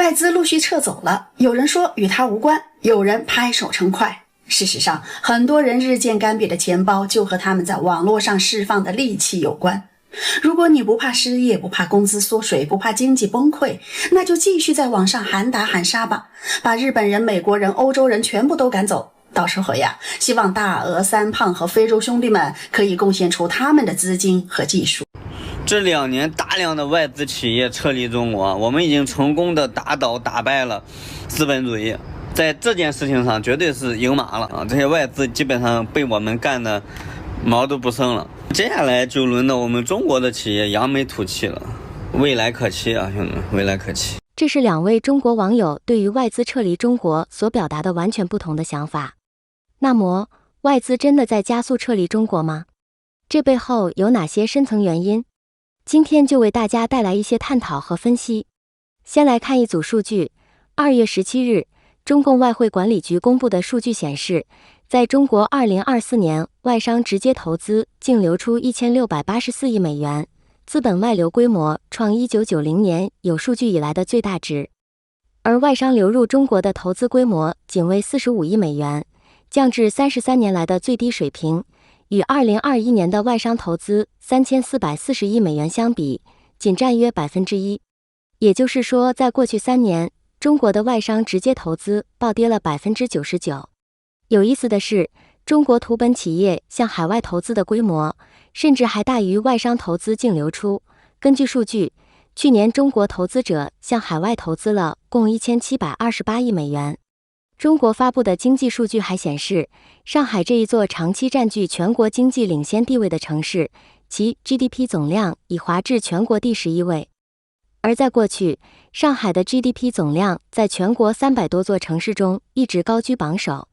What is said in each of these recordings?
外资陆续撤走了，有人说与他无关，有人拍手称快。事实上，很多人日渐干瘪的钱包就和他们在网络上释放的戾气有关。如果你不怕失业，不怕工资缩水，不怕经济崩溃，那就继续在网上喊打喊杀吧，把日本人、美国人、欧洲人全部都赶走。到时候呀，希望大俄、三胖和非洲兄弟们可以贡献出他们的资金和技术。这2年大量的外资企业撤离中国，我们已经成功的打倒打败了资本主义，在这件事情上绝对是赢麻了啊！这些外资基本上被我们干的毛都不剩了。接下来就轮到我们中国的企业扬眉吐气了，未来可期啊，兄弟们，未来可期。这是2位中国网友对于外资撤离中国所表达的完全不同的想法。那么，外资真的在加速撤离中国吗？这背后有哪些深层原因？今天就为大家带来一些探讨和分析。先来看一组数据。2月17日，中共外汇管理局公布的数据显示，在中国2024年，外商直接投资净流出1684亿美元，资本外流规模创1990年有数据以来的最大值。而外商流入中国的投资规模仅为45亿美元，降至33年来的最低水平，与2021年的外商投资3440亿美元相比，仅占约1%。也就是说，在过去3年，中国的外商直接投资暴跌了99%。有意思的是，中国土本企业向海外投资的规模，甚至还大于外商投资净流出。根据数据，去年中国投资者向海外投资了共1728亿美元。中国发布的经济数据还显示，上海这一座长期占据全国经济领先地位的城市，其 GDP 总量已滑至全国第11位。而在过去，上海的 GDP 总量在全国300多座城市中一直高居榜首。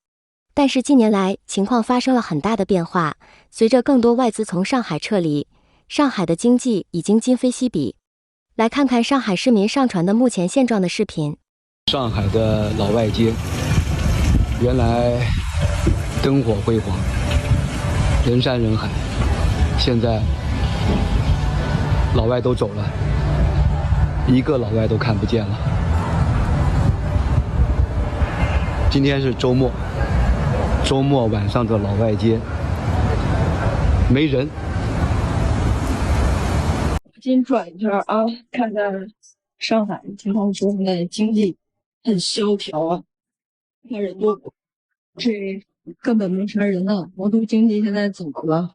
但是近年来情况发生了很大的变化，随着更多外资从上海撤离，上海的经济已经今非昔比。来看看上海市民上传的目前现状的视频。上海的老外街，原来灯火辉煌，人山人海，现在老外都走了，一个老外都看不见了。今天是周末，周末晚上的老外街没人。先转一圈啊，看看上海听他们说现在经济很萧条啊，看人多不？这根本没啥人啊，国都经济现在怎么了？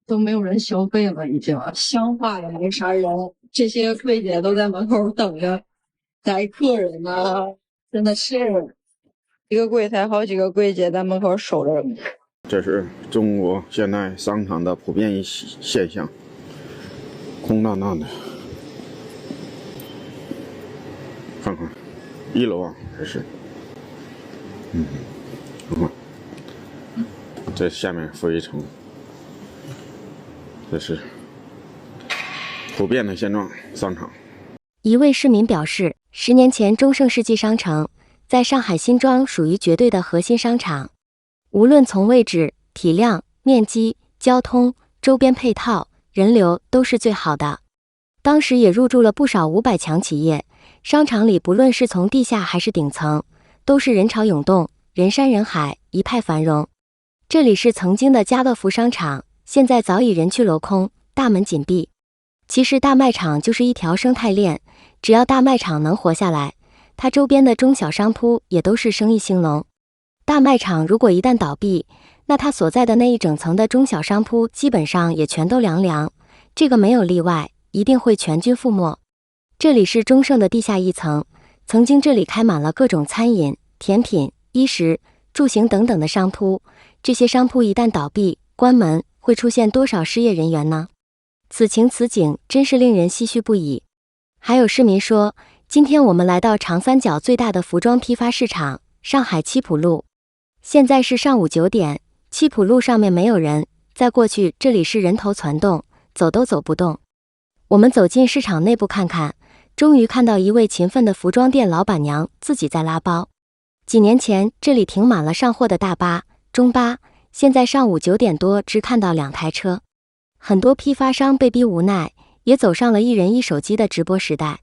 都没有人消费了，已经香化也没啥人，这些柜姐都在门口等着待客人呢，真的是一个柜台好几个柜姐在门口守着。这是中国现在商场的普遍现象，空荡荡的。看看1楼啊，这是，看看，这下面负一层，这是普遍的现状。商场。一位市民表示，10年前中盛世纪商城在上海新庄属于绝对的核心商场，无论从位置、体量、面积、交通、周边配套、人流都是最好的。当时也入驻了不少500强企业，商场里不论是从地下还是顶层，都是人潮涌动，人山人海，一派繁荣。这里是曾经的家乐福商场，现在早已人去楼空，大门紧闭。其实大卖场就是一条生态链，只要大卖场能活下来，它周边的中小商铺也都是生意兴隆。大卖场如果一旦倒闭，那它所在的那一整层的中小商铺基本上也全都凉凉，这个没有例外，一定会全军覆没。这里是中盛的地下1层，曾经这里开满了各种餐饮、甜品、衣食住行等等的商铺，这些商铺一旦倒闭关门，会出现多少失业人员呢？此情此景真是令人唏嘘不已。还有市民说，今天我们来到长三角最大的服装批发市场上海七浦路，现在是上午9点，七浦路上面没有人，在过去这里是人头攒动，走都走不动。我们走进市场内部看看，终于看到一位勤奋的服装店老板娘自己在拉包。几年前这里停满了上货的大巴、中巴，现在上午9点多只看到2台车。很多批发商被逼无奈，也走上了一人一手机的直播时代。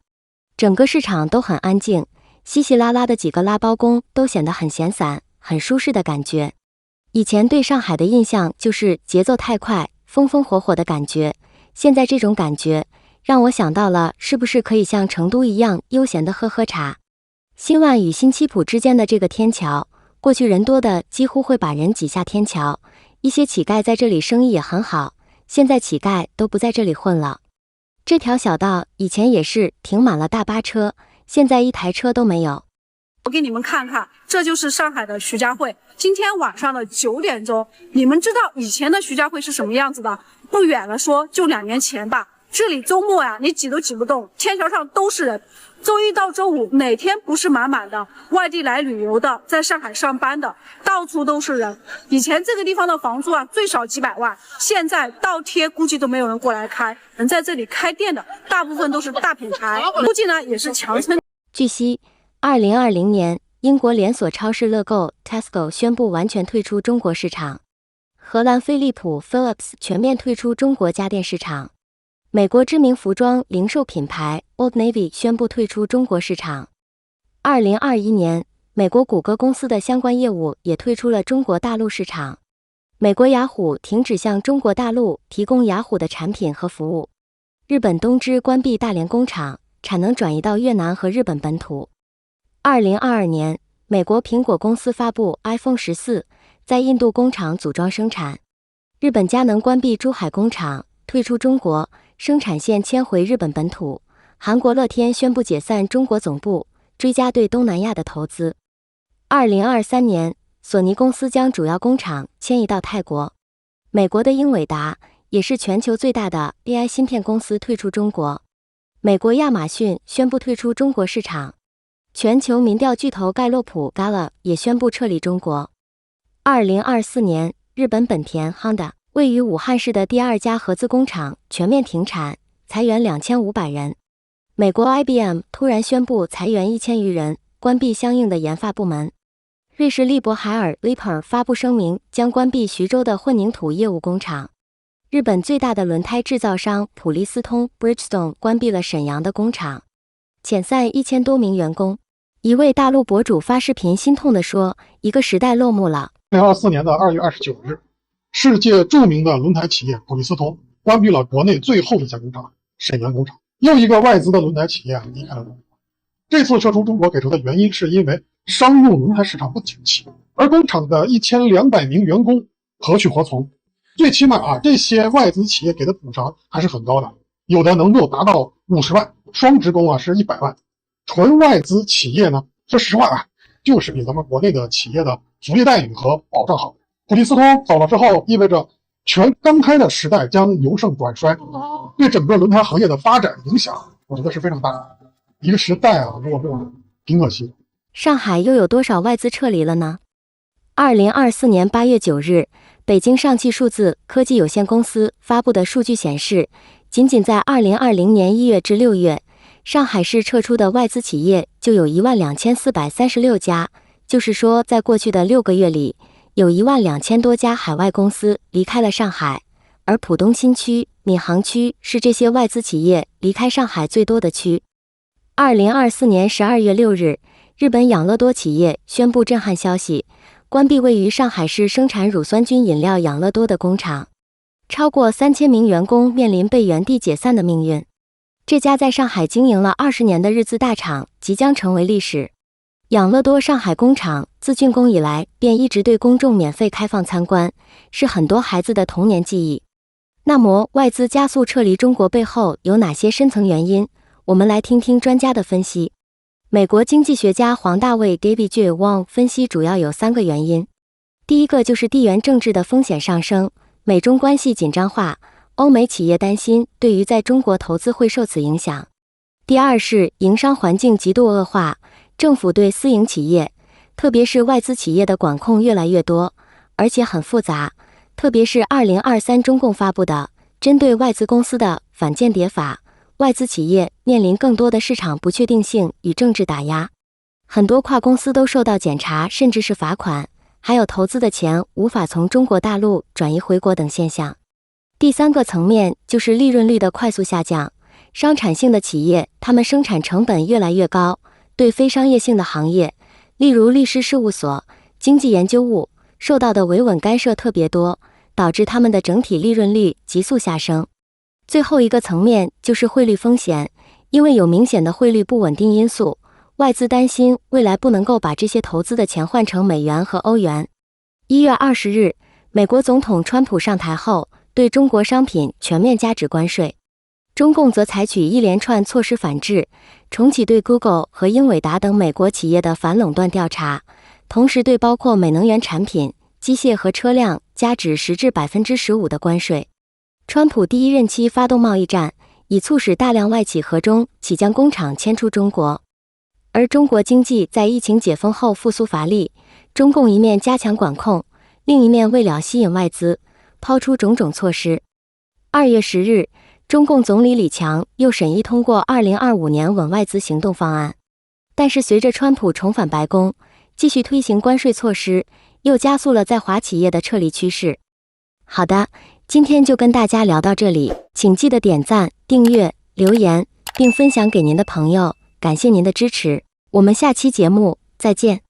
整个市场都很安静，稀稀拉拉的几个拉包工都显得很闲散，很舒适的感觉。以前对上海的印象就是节奏太快，风风火火的感觉，现在这种感觉让我想到了是不是可以像成都一样悠闲的喝喝茶。新万与新七浦之间的这个天桥，过去人多的几乎会把人挤下天桥，一些乞丐在这里生意也很好，现在乞丐都不在这里混了。这条小道以前也是停满了大巴车，现在一台车都没有。我给你们看看，这就是上海的徐家汇。今天晚上的9点钟，你们知道以前的徐家汇是什么样子的？不远了说，就2年前吧。这里周末呀，你挤都挤不动，天桥上都是人。周一到周五哪天不是满满的？外地来旅游的，在上海上班的，到处都是人。以前这个地方的房租啊，最少几百万，现在倒贴估计都没有人过来开。能在这里开店的，大部分都是大品牌，估计呢也是强撑。据悉，2020年，英国连锁超市乐购 Tesco 宣布完全退出中国市场，荷兰飞利浦 Philips 全面退出中国家电市场，美国知名服装零售品牌 Old Navy 宣布退出中国市场。2021年，美国谷歌公司的相关业务也退出了中国大陆市场。美国雅虎停止向中国大陆提供雅虎的产品和服务。日本东芝关闭大连工厂，产能转移到越南和日本本土。2022年，美国苹果公司发布 iPhone 14，在印度工厂组装生产。日本佳能关闭珠海工厂，退出中国，生产线迁回日本本土。韩国乐天宣布解散中国总部，追加对东南亚的投资。2023年，索尼公司将主要工厂迁移到泰国。美国的英伟达也是全球最大的 AI 芯片公司退出中国。美国亚马逊宣布退出中国市场。全球民调巨头盖洛普 Gallup 也宣布撤离中国。2024年，日本本田 Honda 位于武汉市的第2家合资工厂全面停产，裁员2500人。美国 IBM 突然宣布裁员1000余人，关闭相应的研发部门。瑞士利伯海尔 Liebherr 发布声明，将关闭徐州的混凝土业务工厂。日本最大的轮胎制造商普利司通 Bridgestone 关闭了沈阳的工厂，遣散1000多名员工。一位大陆博主发视频心痛地说，一个时代落幕了。2024年2月29日，世界著名的轮胎企业普利司通关闭了国内最后一家工厂沈阳工厂，又一个外资的轮胎企业离开了中国。这次撤出中国给出的原因是因为商用轮胎市场不景气，而工厂的1200名员工何去何从？最起码这些外资企业给的补偿还是很高的，有的能够达到50万，双职工是100万。纯外资企业呢，说实话就是比咱们国内的企业的福利待遇和保障好。普利司通走了之后，意味着全刚开的时代将由盛转衰，对整个轮胎行业的发展影响，我觉得是非常大的。一个时代如果没有，挺可惜。上海又有多少外资撤离了呢？2024年8月9日，北京上汽数字科技有限公司发布的数据显示，仅仅在2020年1月至6月，上海市撤出的外资企业就有12436家，就是说在过去的6个月里，有12000多家海外公司离开了上海，而浦东新区、闵行区是这些外资企业离开上海最多的区。2024年12月6日，日本养乐多企业宣布震撼消息，关闭位于上海市生产乳酸菌饮料养乐多的工厂，超过3000名员工面临被原地解散的命运。这家在上海经营了20年的日资大厂即将成为历史。养乐多上海工厂自竣工以来便一直对公众免费开放参观，是很多孩子的童年记忆。那么外资加速撤离中国背后有哪些深层原因？我们来听听专家的分析。美国经济学家黄大卫 David J. Wong 分析主要有3个原因。第一个就是地缘政治的风险上升，美中关系紧张化，欧美企业担心对于在中国投资会受此影响。第二是营商环境极度恶化，政府对私营企业，特别是外资企业的管控越来越多，而且很复杂，特别是2023中共发布的针对外资公司的反间谍法，外资企业面临更多的市场不确定性与政治打压，很多跨公司都受到检查甚至是罚款，还有投资的钱无法从中国大陆转移回国等现象。第3个层面就是利润率的快速下降，商产性的企业，他们生产成本越来越高，对非商业性的行业，例如律师事务所、经济研究务，受到的维稳干涉特别多，导致他们的整体利润率急速下升。最后一个层面就是汇率风险，因为有明显的汇率不稳定因素，外资担心未来不能够把这些投资的钱换成美元和欧元。1月20日，美国总统川普上台后，对中国商品全面加征关税。中共则采取一连串措施反制，重启对 Google 和英伟达等美国企业的反垄断调查，同时对包括美能源产品、机械和车辆加徵10%至15%的关税。川普第一任期发动贸易战，以促使大量外企和中企将工厂迁出中国。而中国经济在疫情解封后复苏乏力，中共一面加强管控，另一面为了吸引外资，抛出种种措施。2月10日，中共总理李强又审议通过2025年稳外资行动方案。但是随着川普重返白宫，继续推行关税措施，又加速了在华企业的撤离趋势。好的，今天就跟大家聊到这里，请记得点赞、订阅、留言，并分享给您的朋友，感谢您的支持。我们下期节目再见。